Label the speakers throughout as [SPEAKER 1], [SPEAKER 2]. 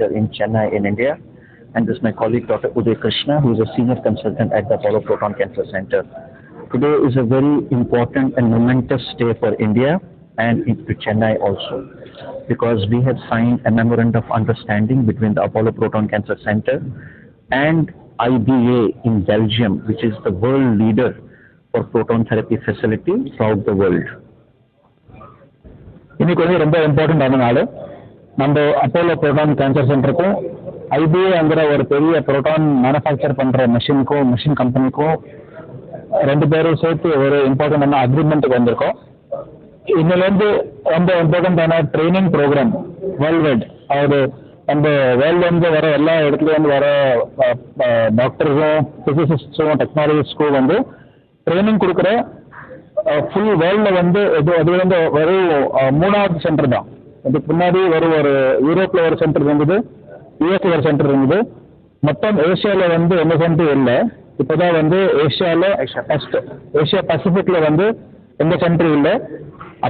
[SPEAKER 1] Center in Chennai in India. And this is my colleague Dr. Uday Krishna, who is a senior consultant at the Apollo Proton Cancer Centre. Today is a very important and momentous day for India and into Chennai also, because we have signed a memorandum of understanding between the Apollo Proton Cancer Centre and IBA in Belgium, which is the world leader for proton therapy facility throughout the world.
[SPEAKER 2] இன்னைக்கு வந்து ரொம்ப இம்பார்ட்டண்டான நாள். நம்ம Apollo proton cancer சென்டருக்கும் ஐபிஏங்கிற ஒரு பெரிய proton manufacture பண்ணுற machine கம்பெனிக்கும் ரெண்டு பேரும் சேர்த்து ஒரு இம்பார்ட்டண்டான அக்ரிமெண்ட்டுக்கு வந்திருக்கோம். இன்னிலேருந்து ரொம்ப இம்பார்ட்டண்டான ட்ரைனிங் ப்ரோக்ராம் வேர்ல்டு வைட், அதாவது நம்ம வேர்ல்டுலேருந்து வர எல்லா இடத்துலேருந்து வர டாக்டர்ஸும் ஃபிசிசிஸ்ட்ஸும் டெக்னாலஜிஸ்ட்டும் வந்து ட்ரைனிங் கொடுக்குற ஃபுல் வேர்ல்டில் வந்து அது வந்து வெறும் 3வது சென்டர் தான். இதுக்கு முன்னாடி ஒரு யூரோப்பில் ஒரு சென்டர் இருந்தது, யூஎஸ்ல ஒரு சென்டர் இருந்தது, மொத்தம் ஏஷியாவில் வந்து எந்த சென்டரும் இல்லை. இப்போ தான் வந்து ஏஷியா பசிபிக்கில் வந்து எந்த சென்டரும் இல்லை.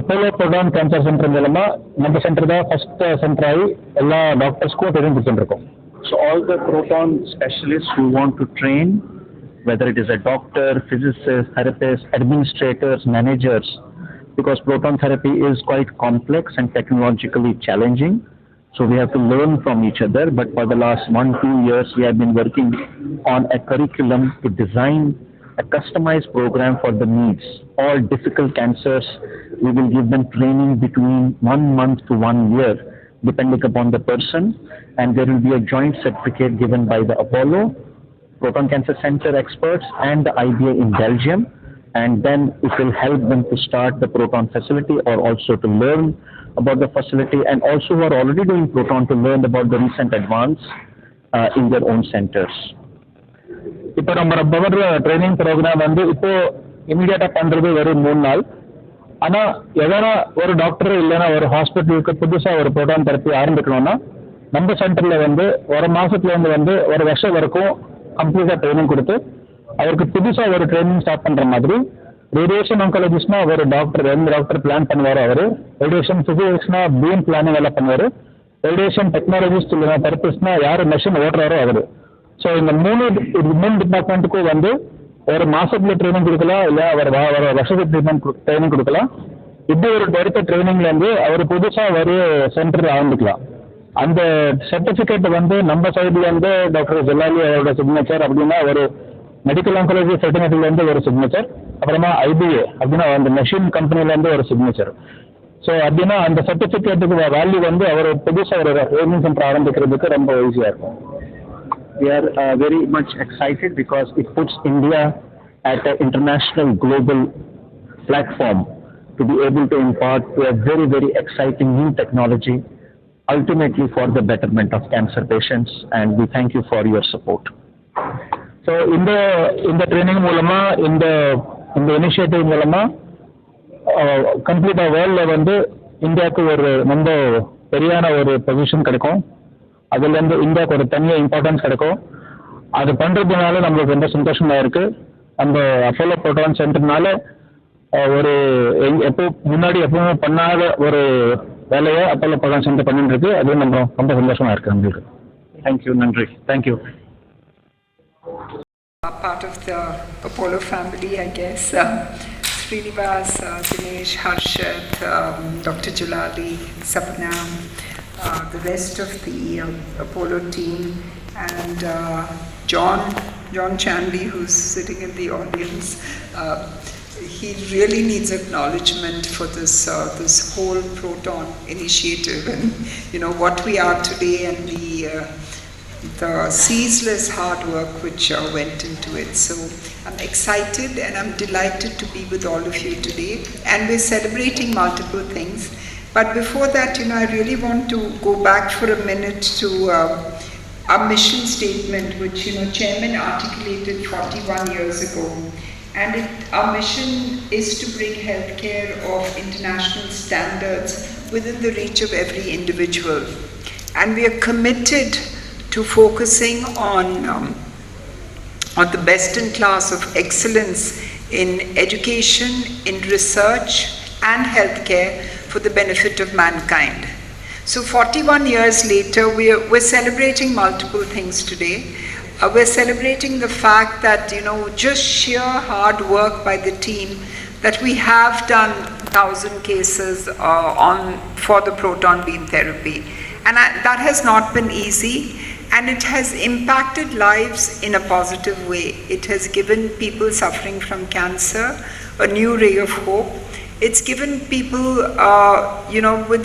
[SPEAKER 2] அப்போலோ ப்ரோட்டான் கேன்சர் சென்டர் மூலமா நம்ம சென்டர் தான் ஃபர்ஸ்ட் சென்டர் ஆகி எல்லா டாக்டர்ஸ்க்கும் ட்ரைனிங் கொடுத்துருக்கோம்.
[SPEAKER 1] So all the proton specialists who want to train, whether it is a doctor, physicist, therapist, administrators, managers, because proton therapy is quite complex and technologically challenging, so we have to learn from each other. But for the last 1-2 years, we have been working on a curriculum to design a customized program for the needs. All difficult cancers, we will give them training between 1 month to 1 year, depending upon the person, and there will be a joint certificate given by the Apollo Proton Cancer Centre experts and the IBA in Belgium, and then it will help them to start the proton facility or also to learn about the facility, and also who are already doing proton to learn about the recent advance in their own centers.
[SPEAKER 2] இப்போ நம்ம power training program வந்து இப்போ இமீடியட்டாக பண்ணுறது வெறும் 3 நாள். ஆனால் எதனா ஒரு டாக்டர் இல்லைன்னா ஒரு ஹாஸ்பிட்டலுக்கு புதுசாக ஒரு ப்ரோட்டான் தெரப்பி ஆரம்பிக்கணும்னா நம்ம சென்டரில் வந்து ஒரு மாதத்துலேருந்து வந்து ஒரு வருஷம் வரைக்கும் கம்ப்ளீட்டாக ட்ரைனிங் கொடுத்து அவருக்கு புதுசாக ஒரு ட்ரைனிங் ஸ்டார்ட் பண்ணுற மாதிரி, ரேடியேஷன் ஆங்காலஜிஸ்ட்னா ஒரு டாக்டர் 2 டாக்டர் பிளான் பண்ணுவார், அவர் ரேடியேஷன் ஃபிசிக்ஸ்னா பீம் பிளானிங் எல்லாம் பண்ணுவார், ரேடியேஷன் டெக்னாலஜிஸ்ட் இல்லைனா தெரப்பிஸ்ட்னா யார் மெஷின் ஓட்டுறாரோ அவர். ஸோ இந்த 3 டிபார்ட்மெண்ட்டுக்கும் வந்து ஒரு மாசத்துல ட்ரைனிங் கொடுக்கலாம், இல்லை அவர் வருஷத்துக்கு ட்ரைனிங் கொடுக்கலாம். இப்படி ஒரு எடுத்த ட்ரைனிங்லேருந்து அவர் புதுசாக ஒரு சென்டர் ஆரம்பிக்கலாம். அந்த சர்டிஃபிகேட் வந்து நம்ம சைட்லேருந்து டாக்டர் ஜெல்லாலி அவரோட சிக்னேச்சர், அப்படின்னா ஒரு மெடிக்கல் ஆங்காலஜி ஃபெட்டர்னிட்டிலேருந்து ஒரு சிக்னேச்சர், அப்புறமா ஐபிஏ அப்படின்னா அந்த மெஷின் கம்பெனிலேருந்து ஒரு சிக்னேச்சர். ஸோ அப்படின்னா அந்த சர்டிஃபிகேட்டுக்கு வேல்யூ வந்து அவர் புதுசாக ஒரு ட்ரைனிங் சென்டர் ஆரம்பிக்கிறதுக்கு ரொம்ப ஈஸியாக இருக்கும்.
[SPEAKER 1] We are very much excited because it puts India at an international global platform to be able to impart to a very, very exciting new technology, ultimately for the betterment of cancer patients, and we thank you for your support.
[SPEAKER 2] So இந்த training மூலமாக இந்த initiative மூலமாக கம்ப்ளீட்டாக வேர்ல்டில் வந்து இந்தியாவுக்கு ஒரு ரொம்ப பெரியான ஒரு பொசிஷன் கிடைக்கும். அதுலேருந்து இந்தியாவுக்கு ஒரு தனியாக இம்பார்ட்டன்ஸ் கிடைக்கும். அது பண்ணுறதுனால நம்மளுக்கு ரொம்ப சந்தோஷமாக இருக்குது. நம்ம அப்போலோ ப்ரோட்டான் சென்டர்னால ஒரு எப்பவுமே பண்ணாத ஒரு வேலையை அப்போலோ ப்ரோட்டான் சென்டர் பண்ணிட்டு இருக்கு. அது நம்ம ரொம்ப சந்தோஷமாக இருக்குது நம்மளுக்கு.
[SPEAKER 1] தேங்க்யூ, நன்றி, thank you.
[SPEAKER 3] Part of the Apollo family, I guess. Srinivas, Dinesh, Harshad, Dr. Jalali, Sapna, the rest of the Apollo team, and John Chandy, who's sitting in the audience. He really needs acknowledgement for this whole proton initiative, and what we are today, and the ceaseless hard work which went into it. So I'm excited and I'm delighted to be with all of you today, and we're celebrating multiple things. But before that, I really want to go back for a minute to our mission statement, which Chairman articulated 41 years ago. And our mission is to bring healthcare of international standards within the reach of every individual. And we are committed to focusing on the best in class of excellence in education, in research and healthcare for the benefit of mankind. So 41 years later, we're celebrating multiple things today. We're celebrating the fact that, just sheer hard work by the team, that we have done 1,000 cases for the proton beam therapy. And that has not been easy, and it has impacted lives in a positive way. It has given people suffering from cancer a new ray of hope. It's given people, with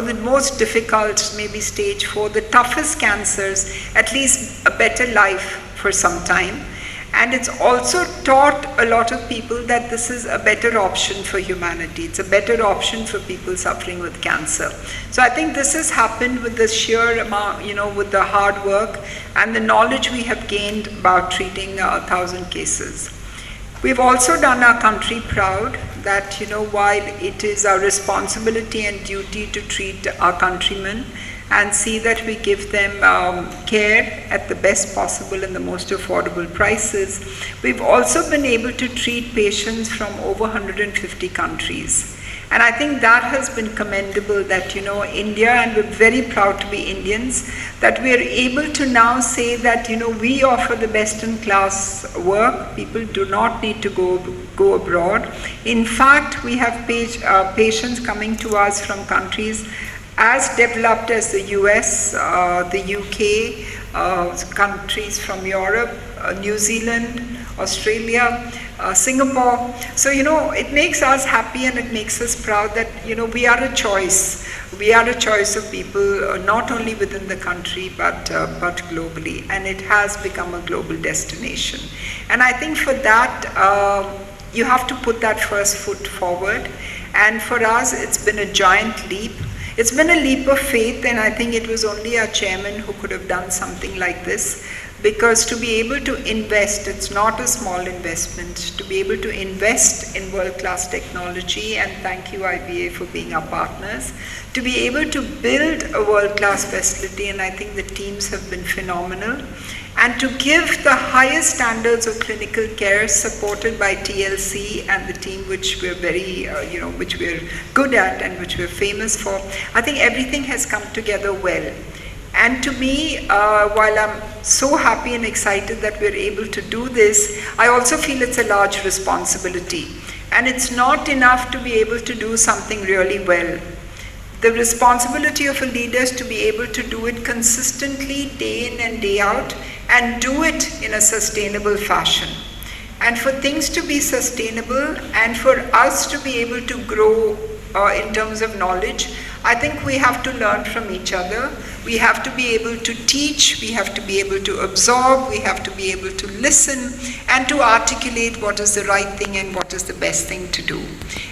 [SPEAKER 3] the most difficult, maybe stage 4, the toughest cancers, at least a better life for some time. And it's also taught a lot of people that this is a better option for humanity. It's a better option for people suffering with cancer. So I think this has happened with the sheer amount, with the hard work and the knowledge we have gained about treating 1,000 cases. We've also done our country proud that, while it is our responsibility and duty to treat our countrymen and see that we give them care at the best possible and the most affordable prices, we've also been able to treat patients from over 150 countries. And I think that has been commendable that, India, and we're very proud to be Indians, that we are able to now say that, we offer the best in class work. People do not need to go abroad. In fact, we have patients coming to us from countries as developed as the US, the UK, countries from Europe, New Zealand, Australia, Singapore. So, it makes us happy and it makes us proud that, we are a choice. We are a choice of people, not only within the country, but globally. And it has become a global destination. And I think for that, you have to put that first foot forward. And for us, it's been a giant leap. It's been a leap of faith, and I think it was only our chairman who could have done something like this. Because to be able to invest, it's not a small investment, to be able to invest in world-class technology, and thank you IBA for being our partners, to be able to build a world-class facility, and I think the teams have been phenomenal, and to give the highest standards of clinical care supported by TLC and the team which we're very, which we're good at and which we're famous for. I think everything has come together well. And to me, while I'm so happy and excited that we're able to do this, I also feel it's a large responsibility. And it's not enough to be able to do something really well. The responsibility of a leader is to be able to do it consistently, day in and day out, and do it in a sustainable fashion. And for things to be sustainable and for us to be able to grow in terms of knowledge, I think we have to learn from each other. We have to be able to teach, we have to be able to absorb, we have to be able to listen and to articulate what is the right thing and what is the best thing to do.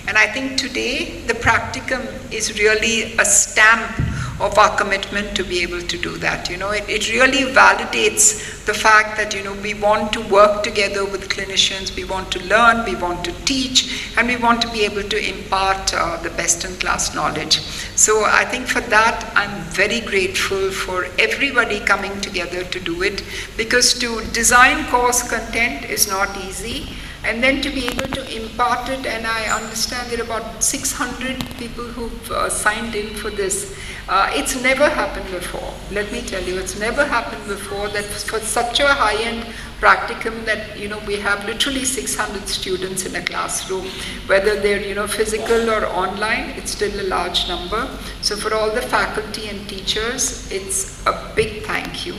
[SPEAKER 3] And I think today the practicum is really a stamp of our commitment to be able to do that. It really validates the fact that, we want to work together with clinicians, we want to learn, we want to teach, and we want to be able to impart the best-in-class knowledge. So I think for that, I'm very grateful for everybody coming together to do it, because to design course content is not easy. And then to be able to impart it, and I understand there are about 600 people who've signed in for this. It's never happened before. Let me tell you, it's never happened before that for such a high-end practicum that, we have literally 600 students in a classroom. Whether they're, physical or online, it's still a large number. So for all the faculty and teachers, it's a big thank you.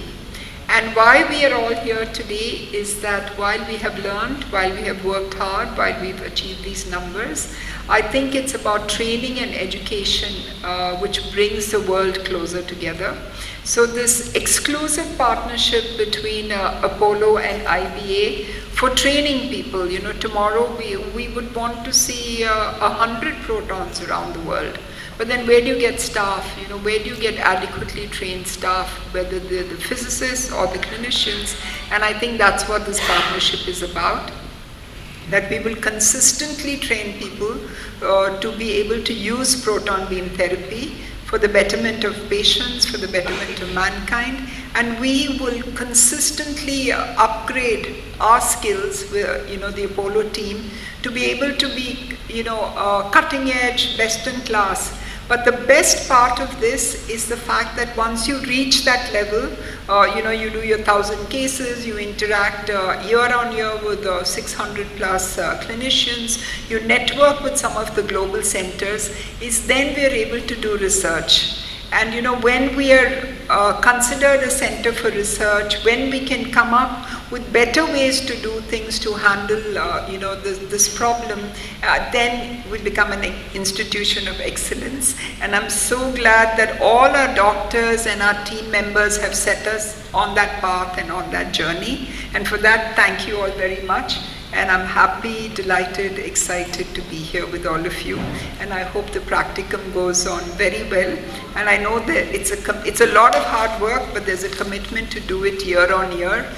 [SPEAKER 3] And why we are all here today is that while we have learned, while we have worked hard, while we've achieved these numbers, I think it's about training and education which brings the world closer together. So this exclusive partnership between Apollo and IBA for training people, tomorrow we would want to see 100 protons around the world. But then where do you get staff? Where do you get adequately trained staff, whether they're the physicists or the clinicians? And I think that's what this partnership is about, that we will consistently train people to be able to use proton beam therapy for the betterment of patients, for the betterment of mankind, and we will consistently upgrade our skills, the Apollo team, to be able to be, cutting edge, best in class, But the best part of this is the fact that once you reach that level, you do your 1,000 cases, you interact year on year with 600 plus clinicians, you network with some of the global centers, is then we are able to do research. And when we are considered a center for research, when we can come up with better ways to do things to handle this problem, then we become an institution of excellence. And I'm so glad that all our doctors and our team members have set us on that path and on that journey. And for that, thank you all very much. And I'm happy, delighted, excited to be here with all of you. And I hope the practicum goes on very well. And I know that it's a lot of hard work, but there's a commitment to do it year on year.